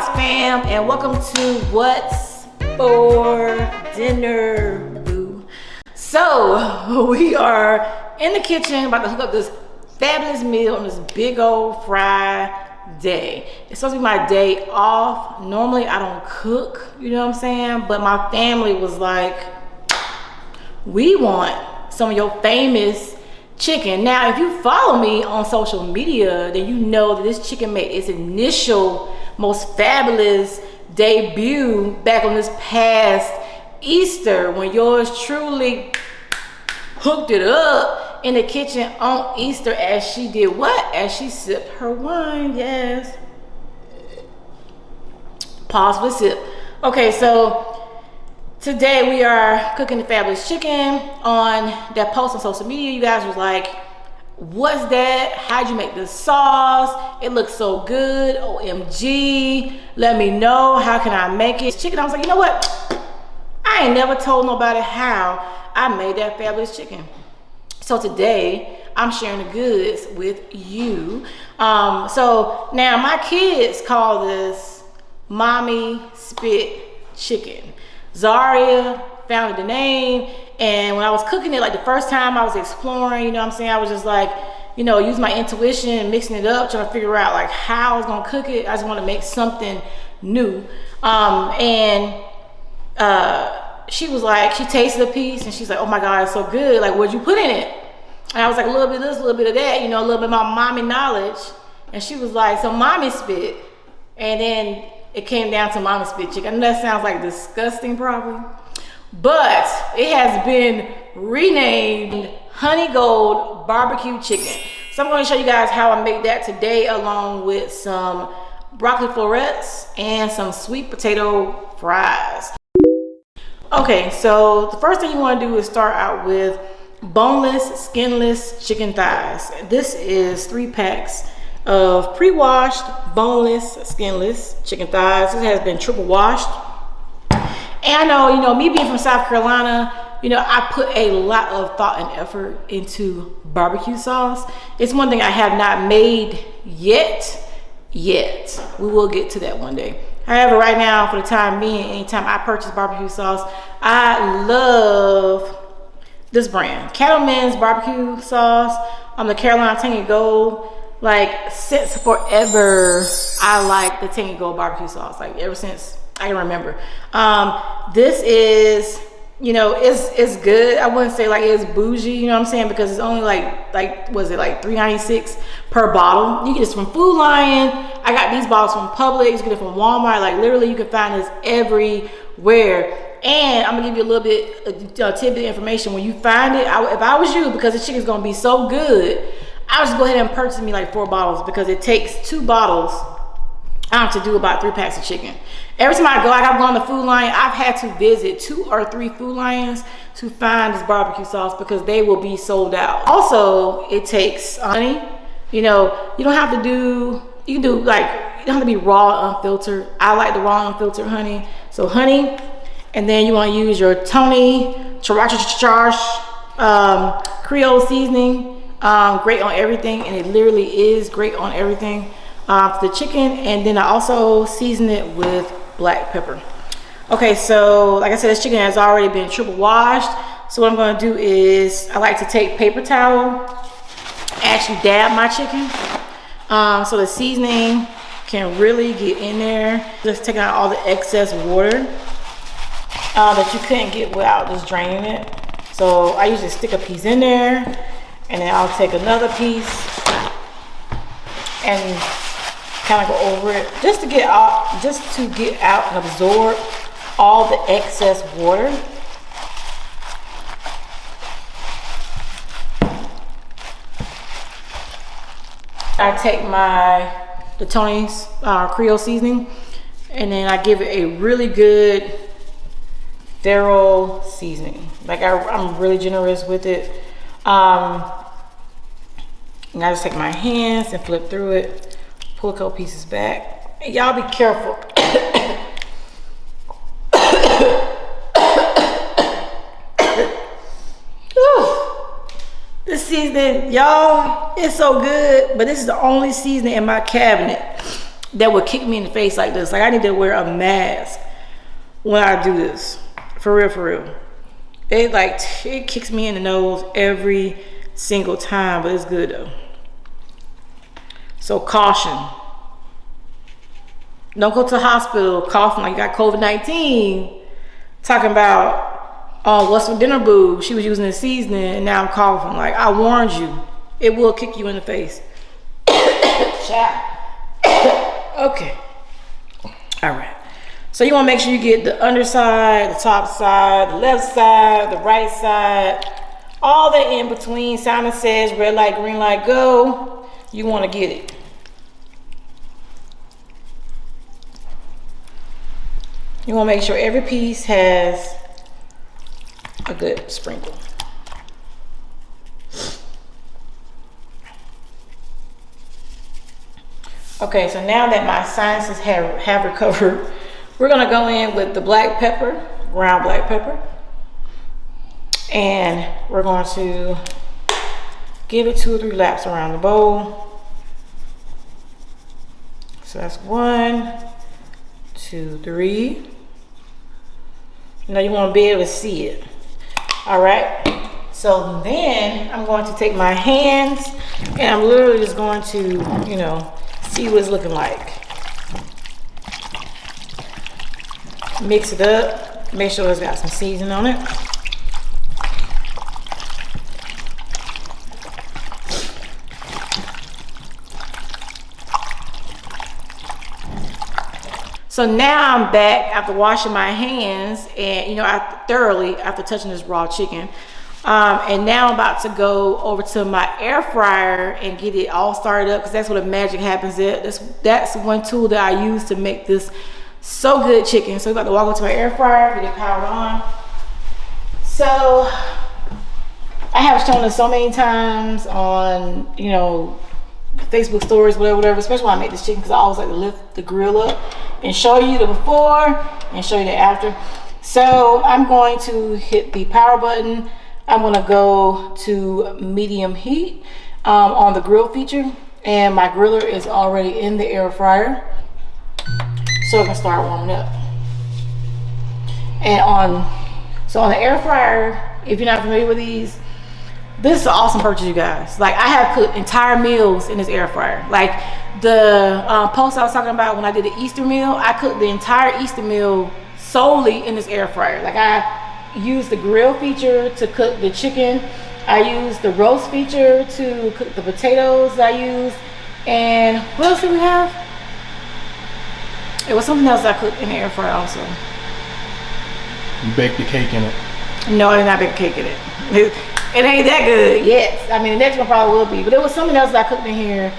Box fam, and welcome to What's for Dinner, boo. So we are in the kitchen about to hook up this fabulous meal on this big old Friday. It's supposed to be my day off. Normally I don't cook, you know what I'm saying? But my family was like, we want some of your famous chicken. Now, if you follow me on social media, then you know that this chicken made its initial, most fabulous debut back on this past Easter when yours truly hooked it up in the kitchen on Easter as she did what? As she sipped her wine, yes. Pause for the sip. Okay, so today we are cooking the fabulous chicken. On that post on social media, you guys was like, what's that? How'd you make this sauce? It looks so good. OMG. Let me know. How can I make it? Chicken. I was like, you know what? I ain't never told nobody how I made that fabulous chicken. So today I'm sharing the goods with you. So now my kids call this mommy spit chicken. Zaria founded the name, and when I was cooking it, like the first time I was exploring, you know what I'm saying, I was just like, you know, use my intuition and mixing it up, trying to figure out like how I was gonna cook it. I just want to make something new. She was like, she tasted a piece and she's like, oh my God, it's so good. Like, what'd you put in it? And I was like, a little bit of this, a little bit of that, you know, a little bit of my mommy knowledge. And she was like, so mommy spit. And then it came down to mommy spit chicken. I know that sounds like disgusting probably, but it has been renamed Honey Gold Barbecue Chicken. So I'm going to show you guys how I make that today, along with some broccoli florets and some sweet potato fries. Okay, so the first thing you want to do is start out with boneless, skinless chicken thighs. This is 3 packs of pre-washed, boneless, skinless chicken thighs. This has been triple washed. And I know, you know, me being from South Carolina, you know, I put a lot of thought and effort into barbecue sauce. It's one thing I have not made yet. We will get to that one day. However, right now, for the time being, anytime I purchase barbecue sauce, I love this brand, Cattleman's barbecue sauce. The Carolina Tangy Gold. Like, since forever, I like the Tangy Gold barbecue sauce. Like, ever since I can remember. This is, you know, it's good. I wouldn't say like it's bougie, you know what I'm saying? Because it's only like was it like $3.96 per bottle. You get this from Food Lion. I got these bottles from Publix. You get it from Walmart. Like, literally, you can find this everywhere. And I'm gonna give you a little bit tidbit information. When you find it, if I was you, because the chicken's gonna be so good, I would just go ahead and purchase me like 4 bottles, because it takes 2 bottles to do about 3 packs of chicken. Every time I go, I've gone to Food Lion, I've had to visit 2 or 3 Food Lions to find this barbecue sauce, because they will be sold out. Also, it takes honey. You know, you don't have to do, you can do like, you don't have to be raw, unfiltered. I like the raw, unfiltered honey. So honey, and then you want to use your Tony Characha Creole seasoning. Great on everything, and it literally is great on everything for the chicken. And then I also season it with black pepper. Okay, so like I said, this chicken has already been triple washed. So what I'm going to do is, I like to take paper towel, actually dab my chicken, so the seasoning can really get in there. Just taking out all the excess water that you couldn't get without just draining it. So I usually stick a piece in there, and then I'll take another piece and kind of go over it just to get out and absorb all the excess water. I take the Tony's Creole seasoning, and then I give it a really good thorough seasoning. Like, I'm really generous with it. And I just take my hands and flip through it, pull a couple pieces back. Y'all be careful. This seasoning, y'all, it's so good, but this is the only seasoning in my cabinet. that would kick me in the face like this. Like I need to wear a mask when I do this. For real, for real. It kicks me in the nose every single time, but it's good though. So caution. Don't go to the hospital coughing like you got COVID-19. Talking about, oh, what's for dinner, boo? She was using the seasoning and now I'm coughing. Like, I warned you. It will kick you in the face. Child. Okay. All right. So you want to make sure you get the underside, the top side, the left side, the right side, all that in between. Simon says red light, green light, go. You want to get it. You want to make sure every piece has a good sprinkle. Okay, so now that my sinuses have recovered, we're gonna go in with the black pepper, ground black pepper, and we're going to give it 2 or 3 laps around the bowl. So that's 1, 2, 3. Now you want to be able to see it. All right. So then I'm going to take my hands and I'm literally just going to, you know, see what it's looking like. Mix it up. Make sure it's got some seasoning on it. So now I'm back after washing my hands and, you know, after touching this raw chicken. And now I'm about to go over to my air fryer and get it all started up, because that's where the magic happens at. That's one tool that I use to make this so good chicken. So we're about to walk over to my air fryer, get it powered on. So I have shown this so many times on, you know, Facebook stories, whatever, especially when I make this chicken, because I always like to lift the grill up and show you the before and show you the after. So I'm going to hit the power button. I'm going to go to medium heat on the grill feature, and my griller is already in the air fryer, so it can start warming up. And on the air fryer, if you're not familiar with these, this is an awesome purchase, you guys. Like, I have cooked entire meals in this air fryer. Like the post I was talking about when I did the Easter meal, I cooked the entire Easter meal solely in this air fryer. Like, I used the grill feature to cook the chicken. I used the roast feature to cook the potatoes I used. And what else did we have? It was something else I cooked in the air fryer also. You baked the cake in it? No, I did not bake a cake in it. It ain't that good yet. I mean, the next one probably will be. But it was something else that I cooked in here.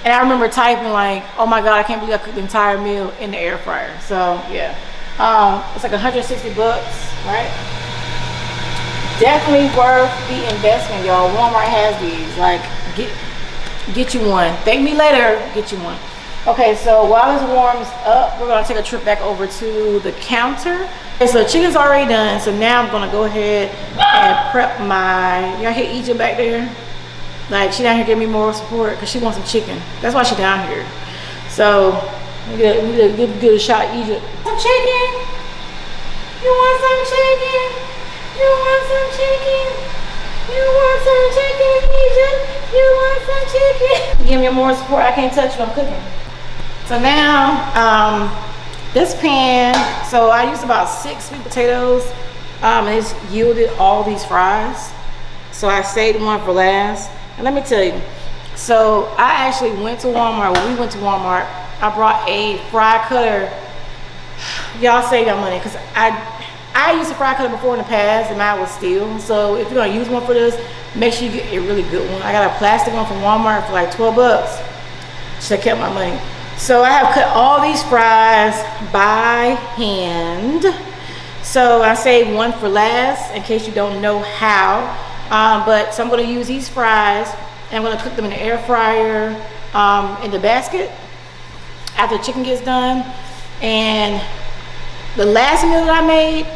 And I remember typing like, oh my God, I can't believe I cooked the entire meal in the air fryer. So yeah, it's like $160, right? Definitely worth the investment, y'all. Walmart has these. Like, get you one. Thank me later, get you one. Okay, so while this warms up, we're gonna take a trip back over to the counter. Okay, so the chicken's already done. So now I'm gonna go ahead and prep my, y'all hear Egypt back there? Like, she down here giving me moral support because she wants some chicken. That's why she down here. So we get a shot at Egypt. Some chicken? You want some chicken? You want some chicken? You want some chicken, Egypt? You want some chicken? Give me more support. I can't touch it, I'm cooking. So now, this pan, so I used about 6 sweet potatoes, and it's yielded all these fries. So I saved one for last. And let me tell you, so I actually went to Walmart. When we went to Walmart, I brought a fry cutter. Y'all save your money, because I used a fry cutter before in the past and mine was steel. So if you're gonna use one for this, make sure you get a really good one. I got a plastic one from Walmart for like 12 bucks. Should have kept my money. So I have cut all these fries by hand. So I saved one for last in case you don't know how. So I'm gonna use these fries and I'm gonna cook them in the air fryer in the basket after the chicken gets done. And the last meal that I made,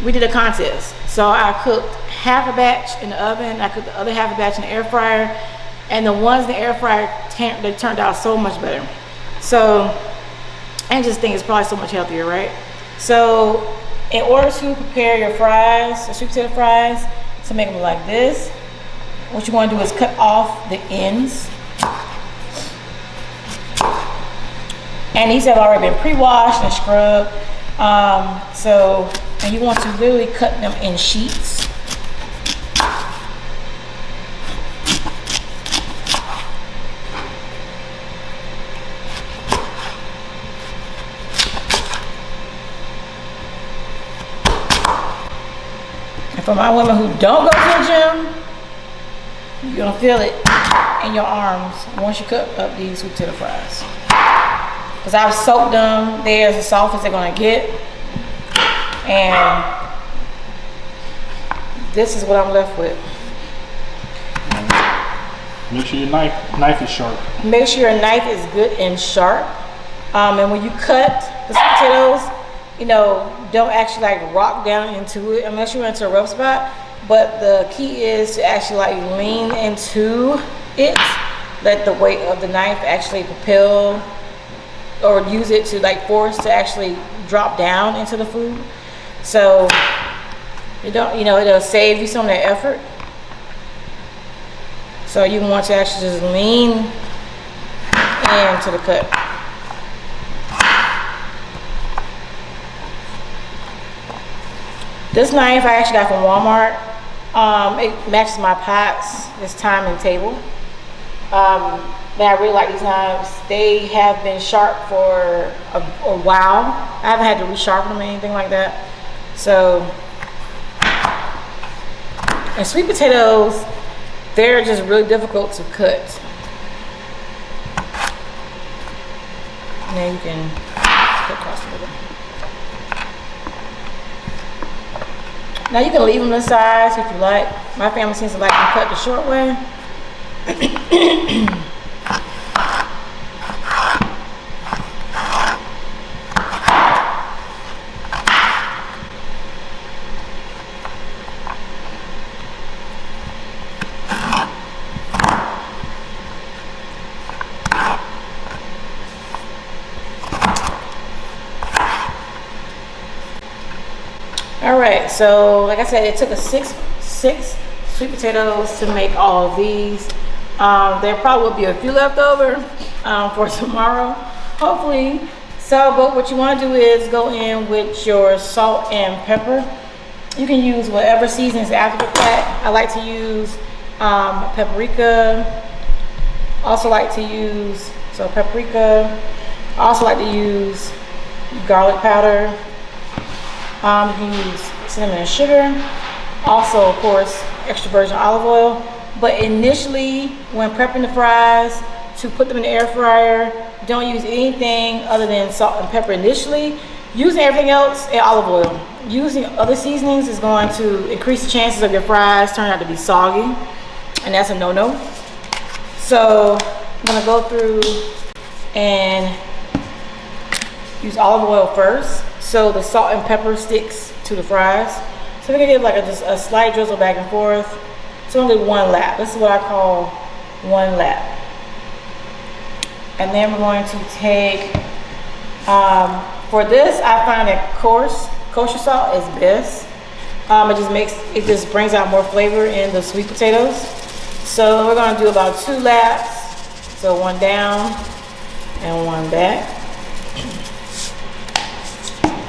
we did a contest. So I cooked half a batch in the oven, I cooked the other half a batch in the air fryer, and the ones in the air fryer, they turned out so much better. So and just think it's probably so much healthier, right? So in order to prepare your fries, the sweet potato fries, to make them like this, what you want to do is cut off the ends. And these have already been pre-washed and scrubbed. And you want to literally cut them in sheets. And for my women who don't go to the gym, you're gonna feel it in your arms once you cut up these sweet potato fries. Because I've soaked them, they're as soft as they're gonna get. And this is what I'm left with. Make sure your knife is sharp. Make sure your knife is good and sharp. And when you cut the sweet potatoes, you know, don't actually like rock down into it unless you're into a rough spot. But the key is to actually like lean into it. Let the weight of the knife actually propel, or use it to like force to actually drop down into the food. So it'll save you some of that effort. So you want to actually just lean into the cut. This knife I actually got from Walmart. It matches my pots. It's time and table. Man, I really like these knives. They have been sharp for a while. I haven't had to resharpen them or anything like that. So, and sweet potatoes, they're just really difficult to cut. And then you can cut across the middle. Now you can leave them this size if you like. My family seems to like them cut the short way. All right, so like I said, it took us six sweet potatoes to make all of these. There probably will be a few left over for tomorrow, hopefully. So, but what you want to do is go in with your salt and pepper. You can use whatever seasonings after the fact. I like to use paprika. Also like to use paprika. I also like to use garlic powder. You can use cinnamon and sugar. Also, of course, extra virgin olive oil. But initially, when prepping the fries, to put them in the air fryer, don't use anything other than salt and pepper initially. Using everything else and olive oil. Using other seasonings is going to increase the chances of your fries turning out to be soggy, and that's a no-no. So I'm gonna go through and use olive oil first, so the salt and pepper sticks to the fries. So we're gonna give like just a slight drizzle back and forth. So I'm gonna do one lap. This is what I call one lap. And then we're going to take, for this, I find that kosher salt is best. It just brings out more flavor in the sweet potatoes. So we're gonna do about 2 laps. So one down and one back.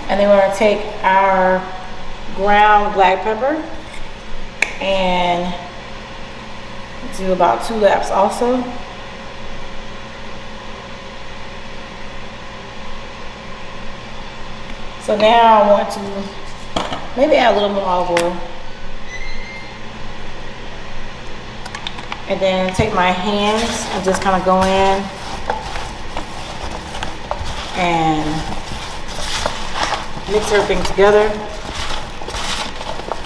And then we're gonna take our ground black pepper and do about 2 laps also. So now I want to maybe add a little more olive oil. And then take my hands and just kind of go in and mix everything together.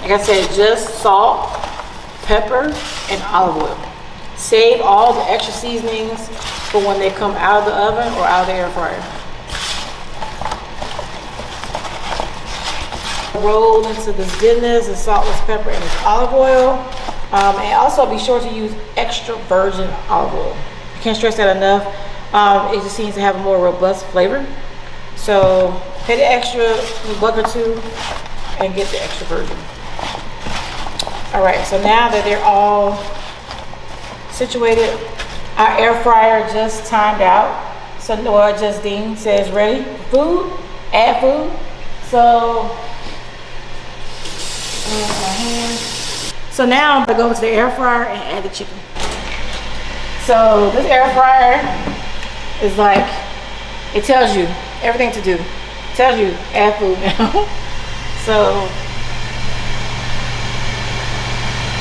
Like I said, just salt, pepper, and olive oil. Save all the extra seasonings for when they come out of the oven or out of the air fryer. Roll into this goodness, the salt, this pepper, and this olive oil. And also be sure to use extra virgin olive oil. I can't stress that enough. It just seems to have a more robust flavor. So pay the extra $1 or $2 and get the extra virgin. All right, so now that they're all situated, our air fryer just timed out. So Nora just ding says ready for food, add food. So my hands. So now I'm gonna go to the air fryer and add the chicken. So this air fryer is like, it tells you everything to do. It tells you add food now. So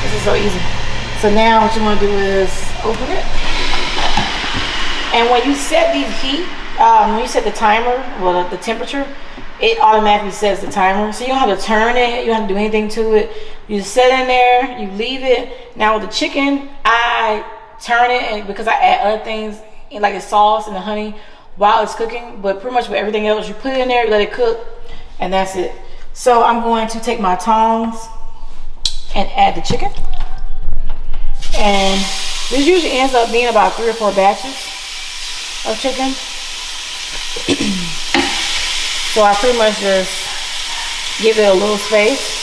this is so easy. So now what you want to do is open it. And when you set these heat, when you set the timer, well, the temperature, it automatically sets the timer. So you don't have to turn it, you don't have to do anything to it. You just set in there, you leave it. Now with the chicken, I turn it, and because I add other things, like the sauce and the honey, while it's cooking. But pretty much with everything else, you put it in there, you let it cook, and that's it. So I'm going to take my tongs and add the chicken. And this usually ends up being about 3 or 4 batches of chicken. So I pretty much just give it a little space.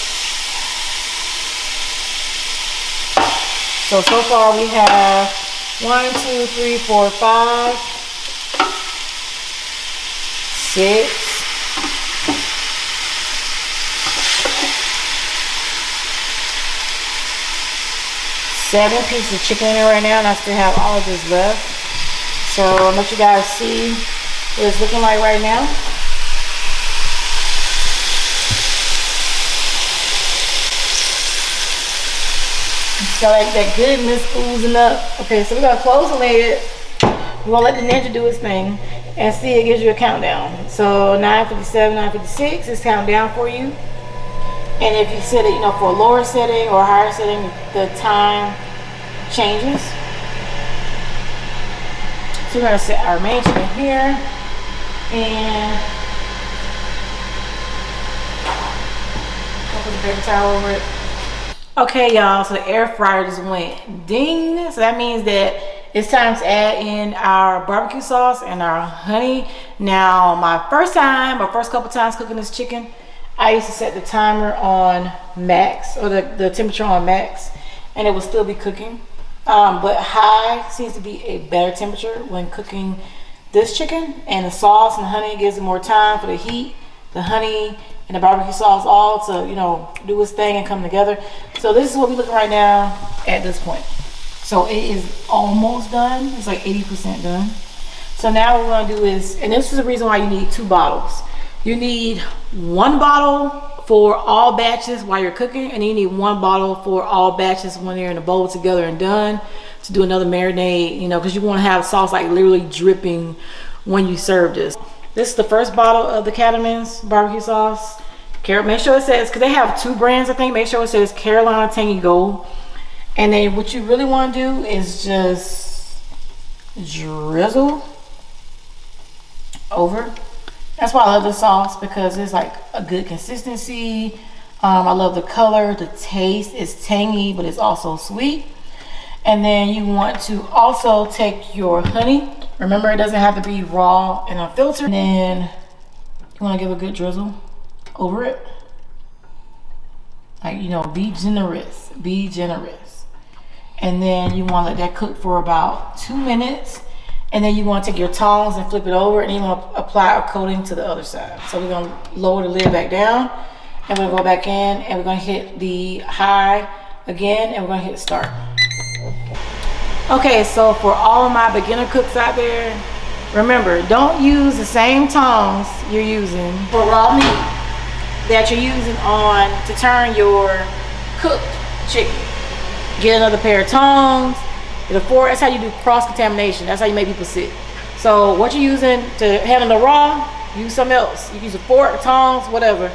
So far we have 1, 2, 3, 4, 5, 6, 7 pieces of chicken in there right now, and I still have all of this left. So I'll let you guys see what it's looking like right now. So like that goodness oozing up. Okay, so we're gonna close the lid. We're gonna let the Ninja do his thing and see, it gives you a countdown. So 9:57, 9:56 is counting down for you. And if you set it, you know, for a lower setting or a higher setting, the time changes. So we're gonna set our main chicken here, and I'll put the paper towel over it. Okay, y'all, so the air fryer just went ding. So that means that it's time to add in our barbecue sauce and our honey. Now, my first couple times cooking this chicken, I used to set the timer on max, or the temperature on max, and it will still be cooking. But high seems to be a better temperature when cooking this chicken, and the sauce and the honey gives it more time for the heat, the honey, and the barbecue sauce all to, you know, do its thing and come together. So this is what we're looking right now at this point. So it is almost done. It's like 80% done. So now what we're gonna do is, and this is the reason why you need 2 bottles. You need 1 bottle for all batches while you're cooking, and you need 1 bottle for all batches when they're in a bowl together and done, to do another marinade, you know, because you want to have sauce like literally dripping when you serve this. This is the first bottle of the Cattleman's barbecue sauce. Make sure it says, because they have 2 brands, I think. Make sure it says Carolina Tangy Gold. And then what you really want to do is just drizzle over. That's why I love this sauce, because it's like a good consistency. I love the color, the taste. It's tangy, but it's also sweet. And then you want to also take your honey. Remember, it doesn't have to be raw and unfiltered. And then you want to give a good drizzle over it. Like, you know, be generous. Be generous. And then you want to let that cook for about 2 minutes. And then you want to take your tongs and flip it over, and you want to apply a coating to the other side. So we're going to lower the lid back down, and we're going to go back in, and we're going to hit the high again, and we're going to hit start. Okay, so for all of my beginner cooks out there, remember, don't use the same tongs you're using for raw meat that you're using on to turn your cooked chicken. Get another pair of tongs. That's how you do cross-contamination. That's how you make people sick. So what you're using to handle the raw, use something else. You use a fork, tongs, whatever,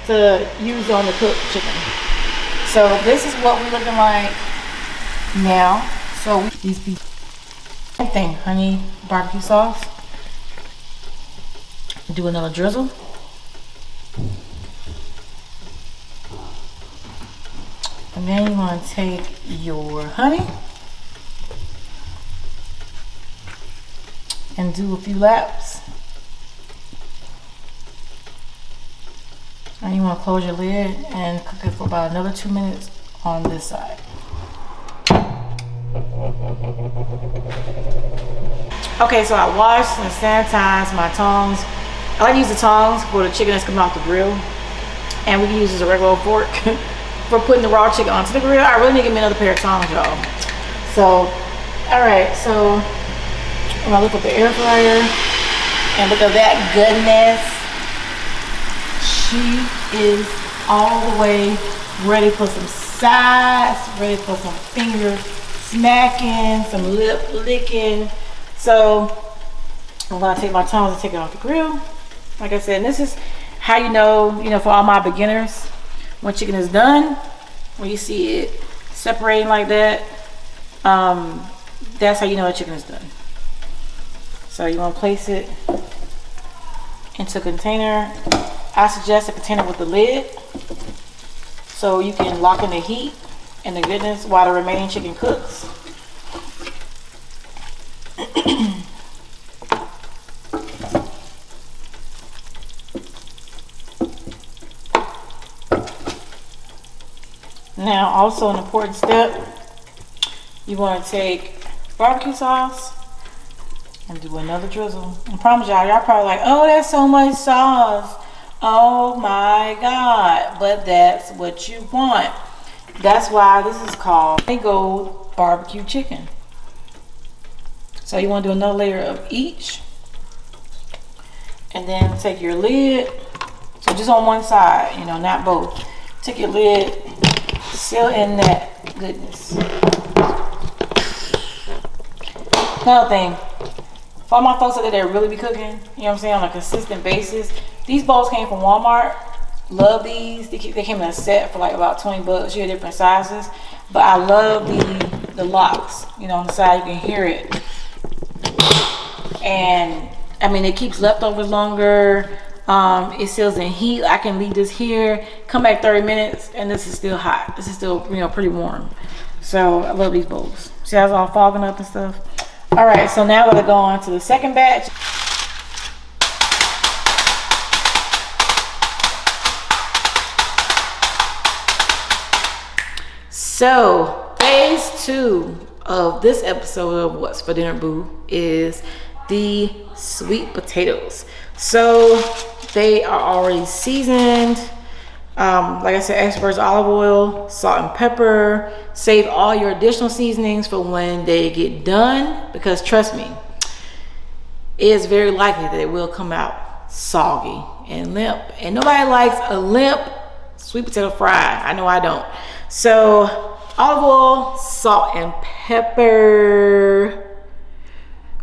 to use on the cooked chicken. So this is what we're looking like now. So these be same thing, honey barbecue sauce. Do another drizzle. And then you want to take your honey and do a few laps. you want to close your lid and cook it for about another 2 minutes on this side. Okay, so I washed and sanitized my tongs. I like to use the tongs for the chicken that's coming off the grill, and we can use this as a regular fork for putting the raw chicken onto the grill. I really need to get me another pair of tongs, y'all. So, all right, so I'm gonna look at the air fryer and look at that goodness. She is all the way ready for some sides, ready for some finger smacking, some lip licking. So I'm gonna take my tongs and take it off the grill. Like I said, and this is how you know, for all my beginners, when chicken is done, when you see it separating like that, that's how you know the chicken is done. So you want to place it into a container. I suggest a container with the lid so you can lock in the heat and the goodness while the remaining chicken cooks. Now, also an important step, you want to take barbecue sauce and do another drizzle. I promise y'all probably like, oh, that's so much sauce. Oh my God, but that's what you want. That's why this is called a gold barbecue chicken. So you want to do another layer of each, and then take your lid, so just on one side, not both. Take your lid, seal in that goodness. Another thing, for all my folks out there that really be cooking, you know what I'm saying, on a consistent basis, these bowls came from Walmart. Love these. They came in a set for like about 20 bucks. You have different sizes, but I love the locks. On the side you can hear it, and I mean it keeps leftovers longer. It seals in heat. I can leave this here, come back 30 minutes, and this is still hot. This is still pretty warm. So I love these bowls. See how it's all fogging up and stuff. All right, so now we're gonna go on to the second batch. So phase 2 of this episode of What's for Dinner Boo is the sweet potatoes. So they are already seasoned. Like I said, experts olive oil, salt and pepper. Save all your additional seasonings for when they get done, because trust me, it is very likely that it will come out soggy and limp, and nobody likes a limp sweet potato fry. I know I don't. So olive oil, salt and pepper,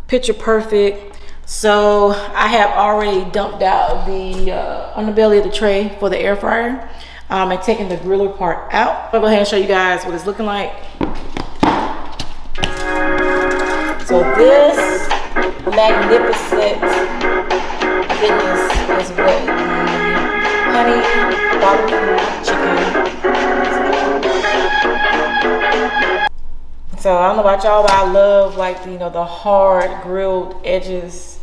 picture perfect. So I have already dumped out the underbelly of the tray for the air fryer, and taking the griller part out. I'll go ahead and show you guys what it's looking like. So this magnificent goodness is what the honey barbecue chicken. So I don't know about y'all, but I love the hard grilled edges,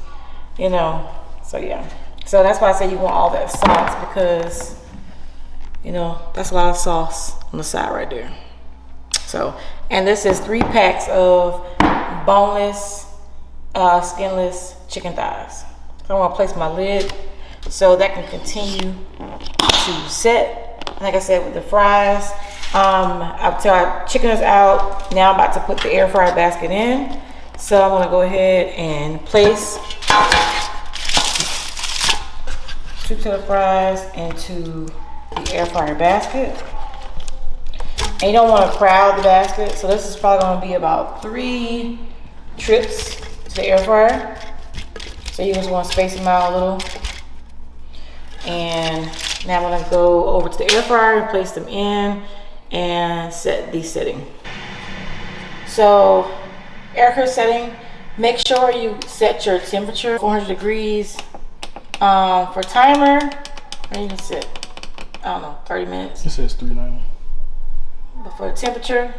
So yeah. So that's why I say you want all that sauce, because that's a lot of sauce on the side right there. So, and this is 3 packs of boneless, skinless chicken thighs. So I'm gonna place my lid so that can continue to set. Like I said, with the fries, until our chicken is out, now I'm about to put the air fryer basket in. So I'm gonna go ahead and place 2 potato fries into the air fryer basket. And you don't want to crowd the basket, so this is probably going to be about 3 trips to the air fryer. So you just want to space them out a little. And now I'm going to go over to the air fryer and place them in and set the setting. So air cook setting, make sure you set your temperature 400 degrees. For timer, you can set, 30 minutes. It says 390. But for the temperature,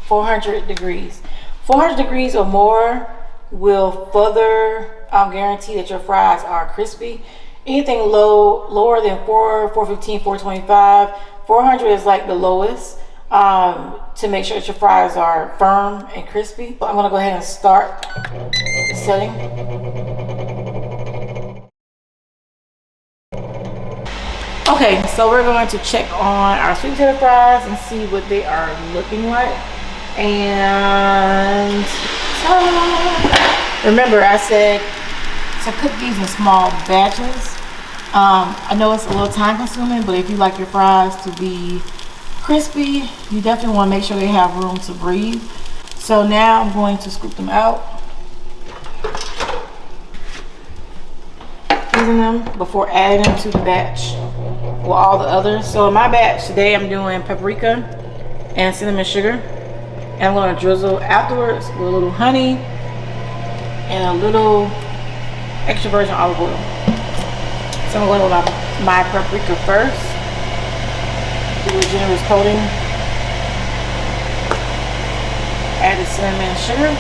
400 degrees. 400 degrees or more will further guarantee that your fries are crispy. Anything lower than 415, 425. 400 is like the lowest, to make sure that your fries are firm and crispy. So I'm gonna go ahead and start the setting. Okay, so we're going to check on our sweet potato fries and see what they are looking like. And remember, I said to cook these in small batches. I know it's a little time consuming, but if you like your fries to be crispy, you definitely want to make sure they have room to breathe. So now I'm going to scoop them out, using them before adding them to the batch with all the others. So in my batch today, I'm doing paprika and cinnamon sugar, and I'm going to drizzle afterwards with a little honey and a little extra virgin olive oil. So I'm going with my paprika first. Do a generous coating. Add the cinnamon and sugar.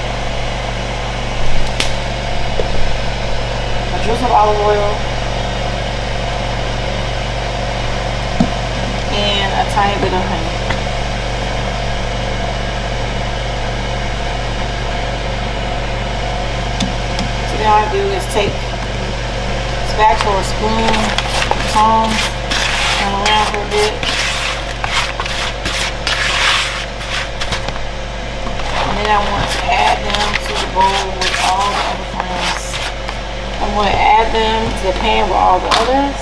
A drizzle of olive oil. And a tiny bit of honey. So then all I do is take spatula or spoon, tongs, turn around for a bit. And then I want to add them to the bowl with all the other fries. I'm going to add them to the pan with all the others.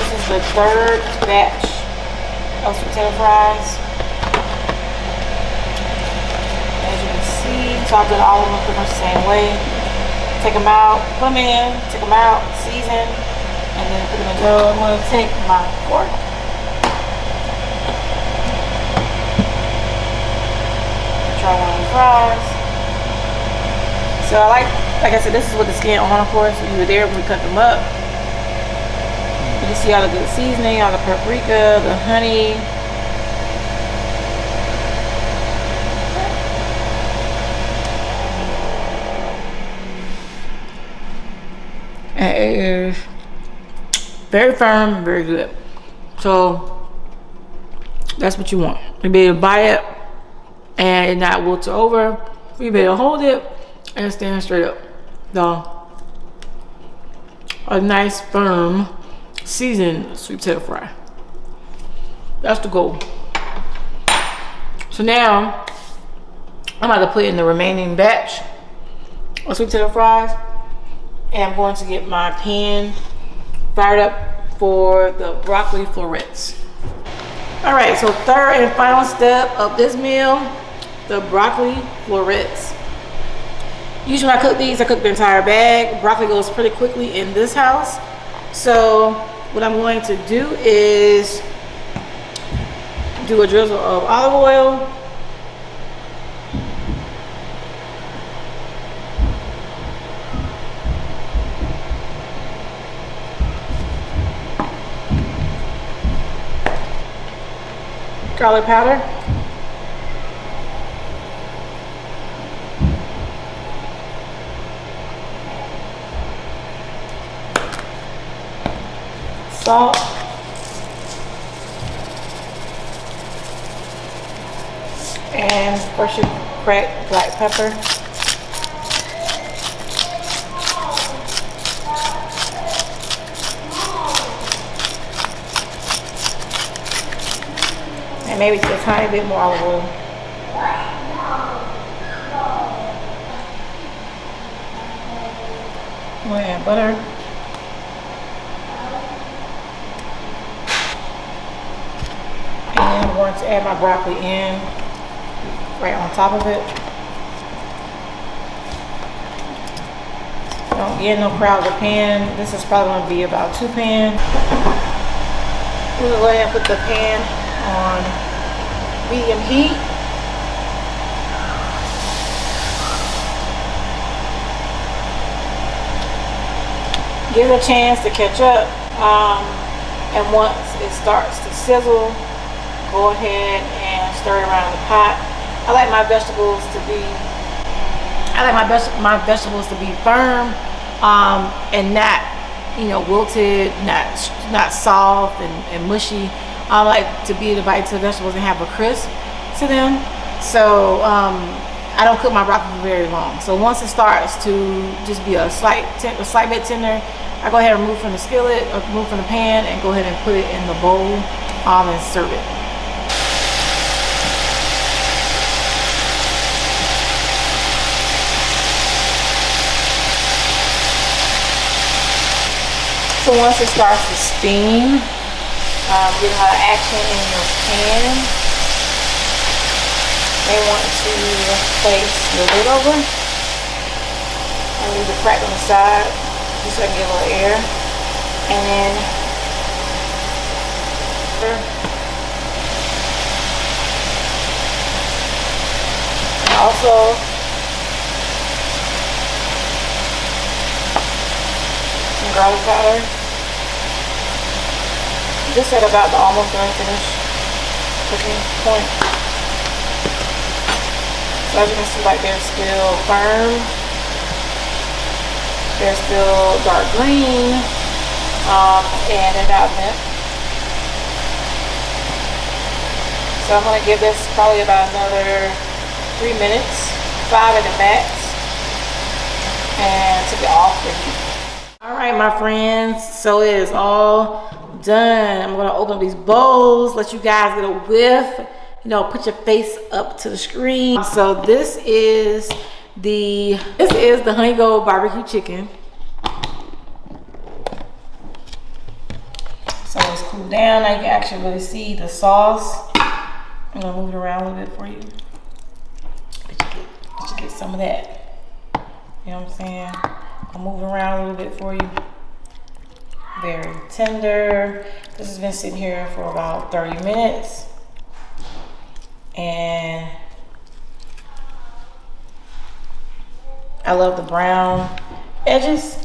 This is the third batch of sweet potato fries. As you can see, so I've done all of them pretty much the same way. Take them out, put them in, take them out, season, and then put them in the dough. I'm going to take my fork. Try one of the fries. So like I said, this is with the skin on, of course. We were there when we cut them up. You can see all the good seasoning, all the paprika, the honey. And it is very firm and very good. So that's what you want. You be able to buy it and it not wilter over. You be able to hold it and stand straight up. So a nice firm seasoned sweet potato fry. That's the goal. So now I'm about to put in the remaining batch of sweet potato fries. And I'm going to get my pan fired up for the broccoli florets. All right, so third and final step of this meal, the broccoli florets. Usually when I cook these, I cook the entire bag. Broccoli goes pretty quickly in this house. So what I'm going to do is do a drizzle of olive oil. Garlic powder. Salt. And freshly cracked black pepper. And maybe just a tiny bit more olive oil. I'm going to add butter. And I'm going to add my broccoli in right on top of it. Don't get no crowded pan. This is probably going to be about 2 pans. We'll go ahead and put the pan on medium heat. Give it a chance to catch up, and once it starts to sizzle, go ahead and stir it around the pot. I like my vegetables to be firm, and not, you know, wilted, not soft and mushy. I like to be able to bite into the vegetables and have a crisp to them. So I don't cook my broccoli for very long. So once it starts to just be a slight bit tender, I go ahead and remove from the skillet or remove from the pan and go ahead and put it in the bowl and serve it. So once it starts to steam, get a lot of action in your pan. You want to place your lid over and leave the crack on the side just so I can get a little air. And then also some garlic powder. Just at about the almost done finish cooking point. So as you can see, like, they're still firm. They're still dark green, and they're not mint. So I'm gonna give this probably about another 3 minutes, 5 at the max, and take it off the heat. All right, my friends, so it is all done. I'm gonna open up these bowls, let you guys get a whiff. You know, put your face up to the screen. So this is the honey gold barbecue chicken. So it's cooled down. Now you can actually really see the sauce. I'm gonna move it around a little bit for you. Let you get some of that. You know what I'm saying? I'll move it around a little bit for you. Very tender. This has been sitting here for about 30 minutes. And I love the brown edges.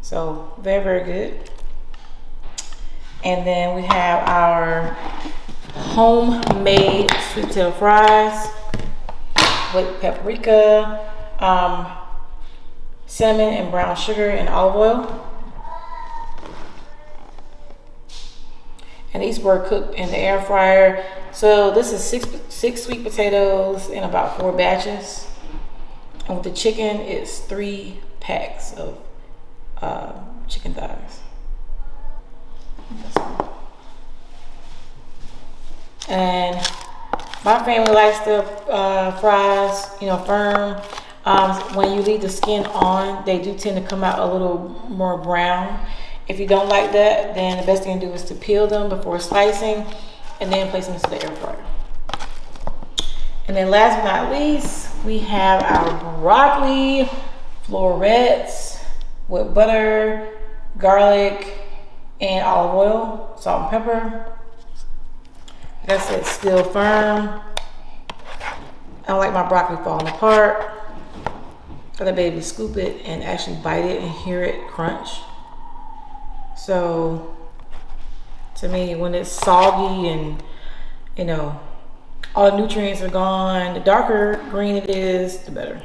So very, very good. And then we have our homemade sweet potato fries with paprika, cinnamon and brown sugar and olive oil. And these were cooked in the air fryer. So this is six sweet potatoes in about 4 batches. And with the chicken, it's 3 packs of chicken thighs. And my family likes the fries, you know, firm. When you leave the skin on, they do tend to come out a little more brown. If you don't like that, then the best thing to do is to peel them before slicing and then place them into the air fryer. And then last but not least, we have our broccoli florets with butter, garlic, and olive oil, salt and pepper. Like I said, it's still firm. I don't like my broccoli falling apart. Gotta be able to scoop it and actually bite it and hear it crunch. So to me, when it's soggy and, you know, all the nutrients are gone, the darker green it is, the better.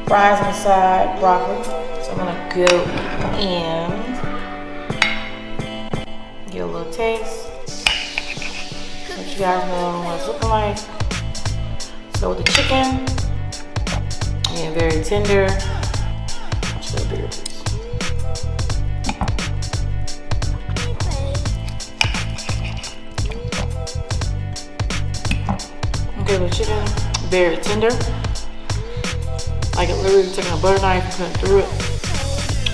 Fries on the side, broccoli. So I'm gonna go and get a little taste. Let you guys know what it's looking like. So with the chicken, again, very tender. Just a little bigger piece. Okay, with the chicken, very tender. Like it literally taking a butter knife and cutting through it.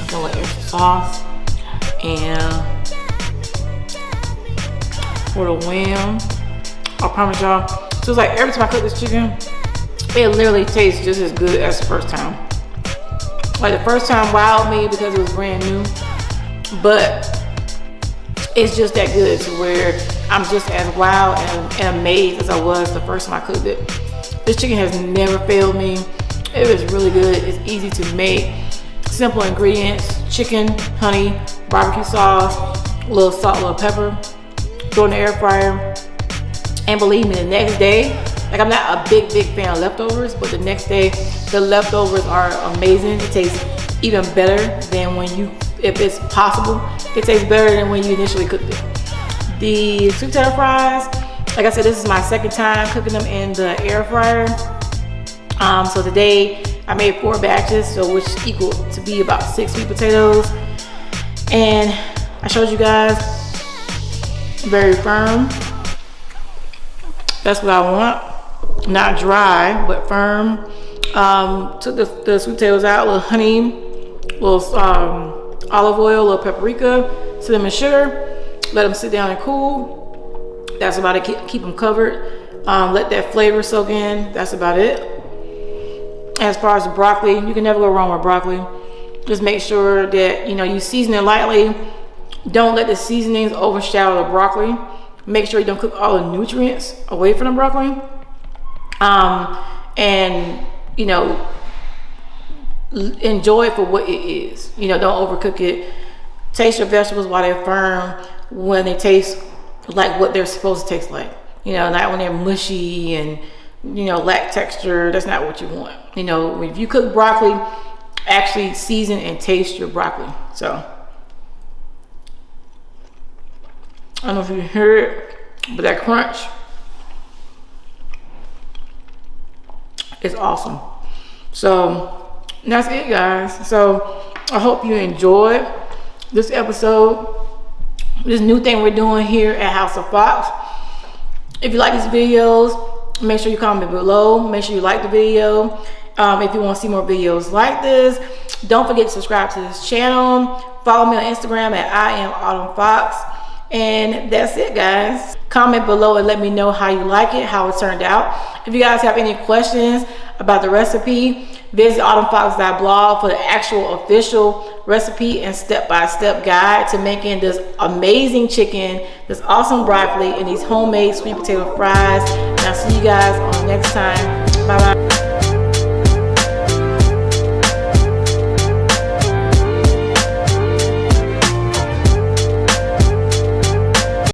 I'm gonna let extra sauce. And for the wham, I promise y'all. So it's like every time I cook this chicken, it literally tastes just as good as the first time. Like the first time wowed me because it was brand new, but it's just that good to where I'm just as wowed and amazed as I was the first time I cooked it. This chicken has never failed me. It is really good. It's easy to make. Simple ingredients: chicken, honey, barbecue sauce, a little salt, a little pepper. throw in the air fryer. And believe me, the next day, like I'm not a big fan of leftovers, but the next day, the leftovers are amazing. It tastes even better than when you, if it's possible, it tastes better than when you initially cooked it. The sweet potato fries, like I said, this is my second time cooking them in the air fryer. So today I made 4 batches, so which equal to be about 6 sweet potatoes. And I showed you guys, very firm. That's what I want. Not dry, but firm. Took the sweet potatoes out, a little honey, a little olive oil, a little paprika, cinnamon sugar. Let them sit down and cool. That's about it. Keep them covered. Let that flavor soak in. That's about it. As far as the broccoli, you can never go wrong with broccoli. Just make sure that you season it lightly. Don't let the seasonings overshadow the broccoli. Make sure you don't cook all the nutrients away from the broccoli. And enjoy it for what it is. Don't overcook it. Taste your vegetables while they're firm, when they taste like what they're supposed to taste like. Not when they're mushy and lack texture. That's not what you want. If you cook broccoli, actually season and taste your broccoli. So I don't know if you hear it, but that crunch is awesome. So that's it, guys. So I hope you enjoyed this episode, this new thing we're doing here at House of Fox. If you like these videos, make sure you comment below. Make sure you like the video. If you want to see more videos like this, don't forget to subscribe to this channel. Follow me on Instagram at @IamAutumnFox. And that's it, guys. Comment below and let me know how you like it, how it turned out. If you guys have any questions about the recipe, visit autumnfox.blog for the actual official recipe and step-by-step guide to making this amazing chicken, this awesome broccoli, and these homemade sweet potato fries. And I'll see you guys on the next time. Bye-bye.